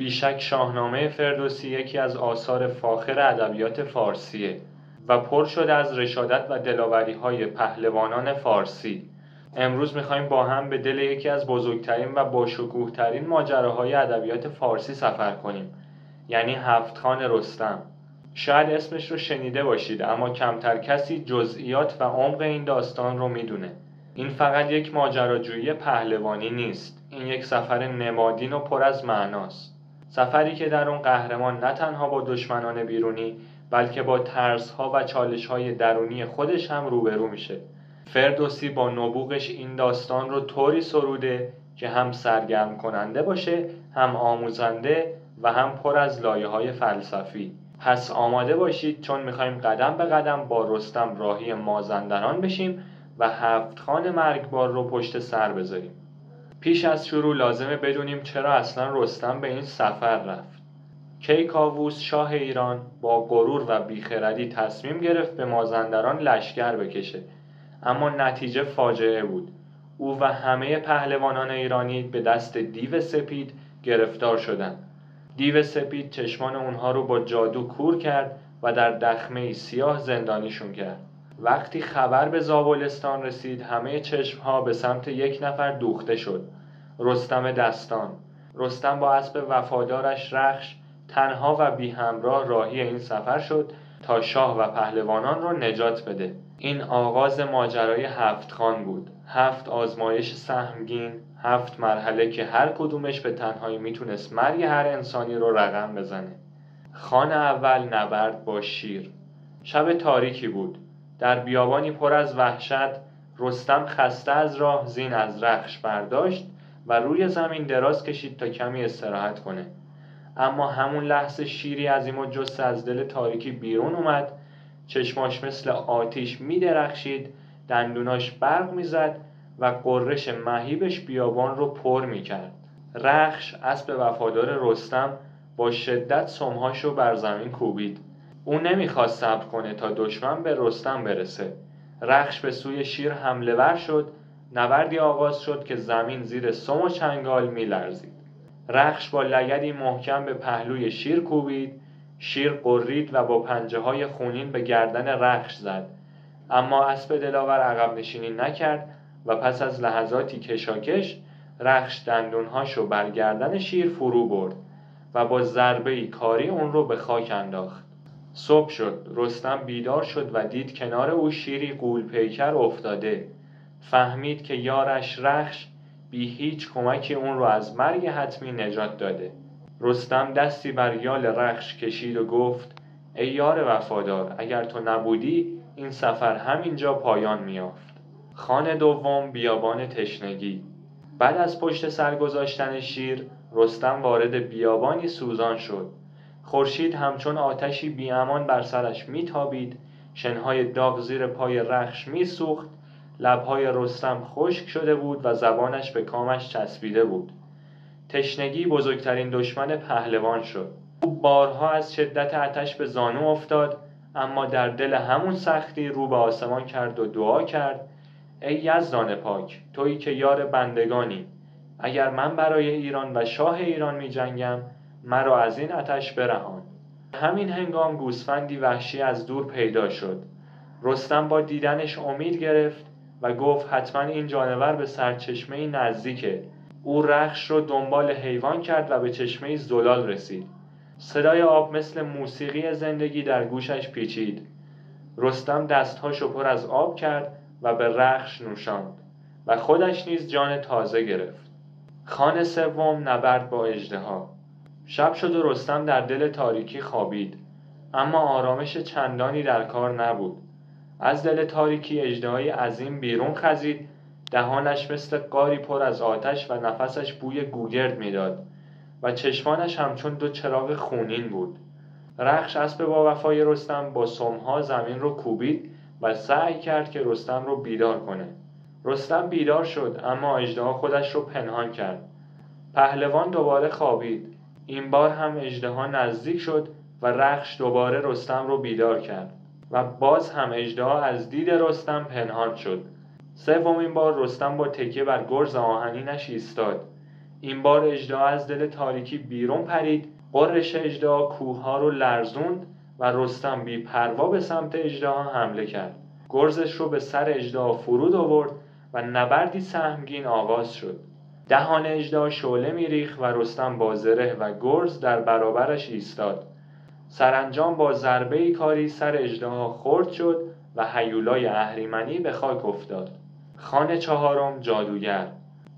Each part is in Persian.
بیشک شاهنامه فردوسی یکی از آثار فاخر ادبیات فارسیه و پر شده از رشادت و دلاوری‌های پهلوانان فارسی. امروز می‌خوایم با هم به دل یکی از بزرگترین و باشکوه‌ترین ماجراهای ادبیات فارسی سفر کنیم، یعنی هفت‌خوان رستم. شاید اسمش رو شنیده باشید، اما کمتر کسی جزئیات و عمق این داستان رو میدونه. این فقط یک ماجراجویی پهلوانی نیست، این یک سفر نمادین و پر از معناست. سفری که در اون قهرمان نه تنها با دشمنان بیرونی، بلکه با ترس‌ها و چالش‌های درونی خودش هم روبرو میشه. فردوسی با نبوغش این داستان رو طوری سروده که هم سرگرم کننده باشه، هم آموزنده و هم پر از لایه‌های فلسفی. پس آماده باشید، چون میخوایم قدم به قدم با رستم راهی مازندران بشیم و هفت‌خوان مرگبار رو پشت سر بذاریم. پیش از شروع لازمه بدونیم چرا اصلا رستم به این سفر رفت. کیکاووس شاه ایران با غرور و بیخردی تصمیم گرفت به مازندران لشکر بکشه، اما نتیجه فاجعه بود. او و همه پهلوانان ایرانی به دست دیو سپید گرفتار شدند. دیو سپید چشمان اونها رو با جادو کور کرد و در دخمه‌ای سیاه زندانیشون کرد. وقتی خبر به زابلستان رسید، همه چشمها به سمت یک نفر دوخته شد: رستم دستان. رستم با اسب وفادارش رخش تنها و بی همراه راهی این سفر شد تا شاه و پهلوانان را نجات بده. این آغاز ماجرای هفت‌خوان بود. 7 آزمایش سهمگین، 7 مرحله که هر کدومش به تنهایی میتونست مرگ هر انسانی رو رقم بزنه. خوان اول، نبرد با شیر. شب تاریکی بود. در بیابانی پر از وحشت، رستم خسته از راه زین از رخش برداشت و روی زمین دراز کشید تا کمی استراحت کنه. اما همون لحظه شیری عظیم و جثه از دل تاریکی بیرون اومد. چشماش مثل آتیش می درخشید، دندوناش برق می زد و قررش مهیبش بیابان رو پر می کرد. رخش، اسب وفادار رستم، با شدت سمهاش رو بر زمین کوبید. او نمیخواست صبر کنه تا دشمن به رستم برسه. رخش به سوی شیر حمله ور شد. نبردی آغاز شد که زمین زیر سم و چنگال می لرزید. رخش با لگدی محکم به پهلوی شیر کوبید. شیر قرید و با پنجه‌های خونین به گردن رخش زد، اما اسب دلاور عقب نشینی نکرد و پس از لحظاتی کشاکش رخش دندونهاشو بر گردن شیر فرو برد و با ضربه‌ای کاری اون رو به خاک انداخت. صبح شد. رستم بیدار شد و دید کنار او شیری غول پیکر افتاده. فهمید که یارش رخش بی هیچ کمکی اون رو از مرگ حتمی نجات داده. رستم دستی بر یال رخش کشید و گفت: ای یار وفادار، اگر تو نبودی این سفر همینجا پایان می‌یافت. خوان دوم، بیابان تشنگی. بعد از پشت سر گذاشتن شیر، رستم وارد بیابانی سوزان شد. خورشید همچون آتشی بی امان بر سرش میتابید. شنهای داغ زیر پای رخش میسوخت. لبهای رستم خشک شده بود و زبانش به کامش چسبیده بود. تشنگی بزرگترین دشمن پهلوان شد. او بارها از شدت آتش به زانو افتاد، اما در دل همون سختی رو به آسمان کرد و دعا کرد: ای یزدان پاک، تویی که یار بندگانی، اگر من برای ایران و شاه ایران می جنگم، مرا از این آتش برهان. همین هنگام گوسفندی وحشی از دور پیدا شد. رستم با دیدنش امید گرفت و گفت حتما این جانور به سرچشمه‌ای نزدیکه. او رخش رو دنبال حیوان کرد و به چشمه‌ای زلال رسید. صدای آب مثل موسیقی زندگی در گوشش پیچید. رستم دستهاشو پر از آب کرد و به رخش نوشاند و خودش نیز جان تازه گرفت. خوان سوم، نبرد با اژدها. شب شد و رستم در دل تاریکی خوابید، اما آرامش چندانی در کار نبود. از دل تاریکی اژدهایی عظیم بیرون خزید. دهانش مثل غاری پر از آتش و نفسش بوی گوگرد میداد و چشمانش همچون 2 چراغ خونین بود. رخش اسب با وفای رستم با سمها زمین رو کوبید و سعی کرد که رستم رو بیدار کنه. رستم بیدار شد، اما اژدها خودش رو پنهان کرد. پهلوان دوباره خوابید. این بار هم اژدها نزدیک شد و رخش دوباره رستم رو بیدار کرد و باز هم اژدها از دید رستم پنهان شد. سومین بار رستم با تکیه بر گرز آهنینش ایستاد. این بار اژدها از دل تاریکی بیرون پرید. غرش اژدها کوهها رو لرزوند و رستم بی پروا به سمت اژدها حمله کرد. گرزش رو به سر اژدها فرود آورد و نبردی سهمگین آغاز شد. دهان اژدها شعله میریخت و رستم با زره و گرز در برابرش ایستاد. سرانجام با ضربه‌ای کاری سر اژدها خرد شد و هیولای اهریمنی به خاک افتاد. خان چهارم، جادوگر.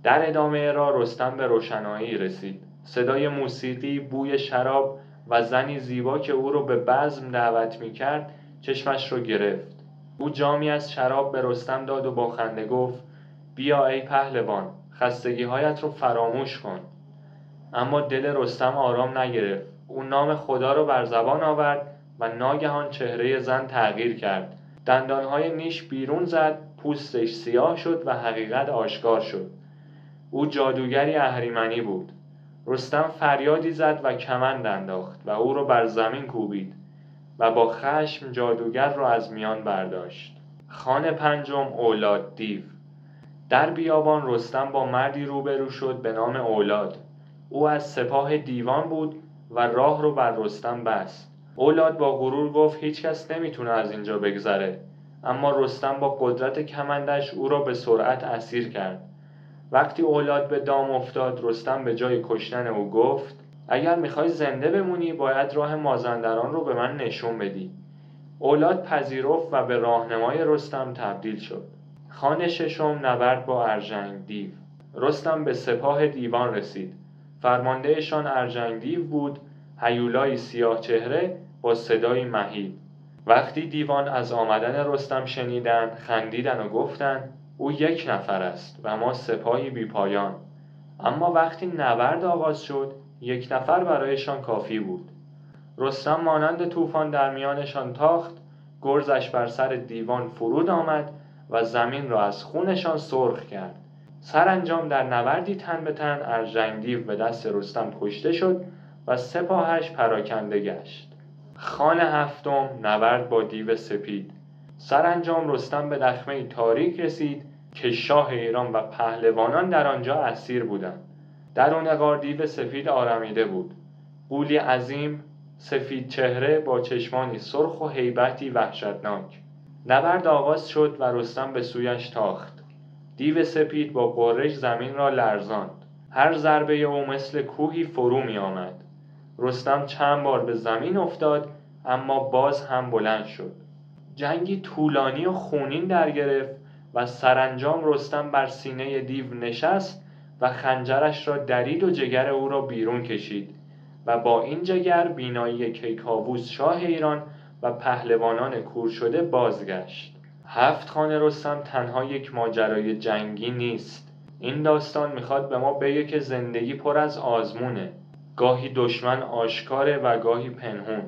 در ادامه راه رستم به روشنایی رسید. صدای موسیقی، بوی شراب و زنی زیبا که او را به بزم دعوت می‌کرد چشمش رو گرفت. او جامی از شراب به رستم داد و با خنده گفت: بیا ای پهلوان، خستگی‌هایت رو فراموش کن. اما دل رستم آرام نگرفت. او نام خدا را بر زبان آورد و ناگهان چهره زن تغییر کرد. دندانهای نیش بیرون زد، پوستش سیاه شد و حقیقت آشکار شد. او جادوگری اهریمنی بود. رستم فریادی زد و کمند انداخت و او را بر زمین کوبید و با خشم جادوگر را از میان برداشت. خان پنجم، اولاد دیو. در بیابان رستم با مردی روبرو شد به نام اولاد. او از سپاه دیوان بود و راه رو بر رستم بست. اولاد با غرور گفت هیچ کس نمیتونه از اینجا بگذره، اما رستم با قدرت کمندش او را به سرعت اسیر کرد. وقتی اولاد به دام افتاد، رستم به جای کشتن او گفت: اگر میخوای زنده بمونی باید راه مازندران رو به من نشون بدی. اولاد پذیرفت و به راهنمای رستم تبدیل شد. خان ششم، نبرد با ارژنگ دیو. رستم به سپاه دیوان رسید. فرماندهشان ارژنگ دیو بود، هیولای سیاه چهره با صدایی مهیب. وقتی دیوان از آمدن رستم شنیدند خندیدند و گفتند: او یک نفر است و ما سپاهی بی پایان. اما وقتی نبرد آغاز شد یک نفر برایشان کافی بود. رستم مانند طوفان در میانشان تاخت. گرزش بر سر دیوان فرود آمد و زمین را از خونشان سرخ کرد. سرانجام در نبردی تن به تن ارژنگ دیو به دست رستم کشته شد و سپاهش پراکنده گشت. خان هفتم، نبرد با دیو سپید. سرانجام رستم به دخمه تاریک رسید که شاه ایران و پهلوانان در آنجا اسیر بودند. درون غار دیو سفید آرامیده بود. غولی عظیم، سفید چهره با چشمانی سرخ و هیبتی وحشتناک. نبرد آغاز شد و رستم به سویش تاخت. دیو سپید با غرش زمین را لرزاند. هر ضربه او مثل کوهی فرو می آمد. رستم چند بار به زمین افتاد اما باز هم بلند شد. جنگی طولانی و خونین در گرفت و سرانجام رستم بر سینه دیو نشست و خنجرش را درید و جگر او را بیرون کشید و با این جگر بینایی کیکاووس شاه ایران و پهلوانان کور شده بازگشت. هفت خان رستم تنها یک ماجرای جنگی نیست. این داستان میخواد به ما بگه که زندگی پر از آزمونه. گاهی دشمن آشکاره و گاهی پنهون.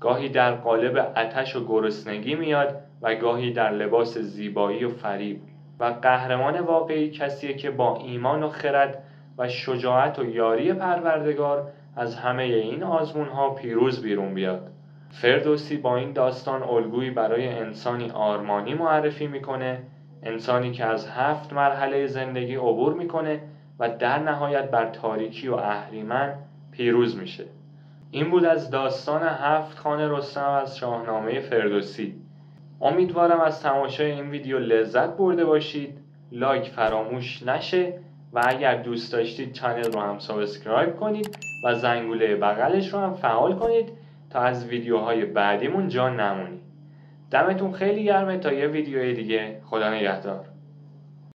گاهی در قالب آتش و گرسنگی میاد و گاهی در لباس زیبایی و فریب. و قهرمان واقعی کسیه که با ایمان و خرد و شجاعت و یاری پروردگار از همه این آزمونها پیروز بیرون بیاد. فردوسی با این داستان الگویی برای انسانی آرمانی معرفی میکنه، انسانی که از 7 مرحله زندگی عبور میکنه و در نهایت بر تاریکی و اهریمن پیروز میشه. این بود از داستان 7 خان رستم از شاهنامه فردوسی. امیدوارم از تماشای این ویدیو لذت برده باشید. لایک فراموش نشه و اگر دوست داشتید چنل رو هم سابسکرایب کنید و زنگوله بغلش رو هم فعال کنید تا از ویدیوهای بعدیمون جا نمونید. دمتون خیلی گرمه تا یه ویدیوی دیگه. خدا نگهدار.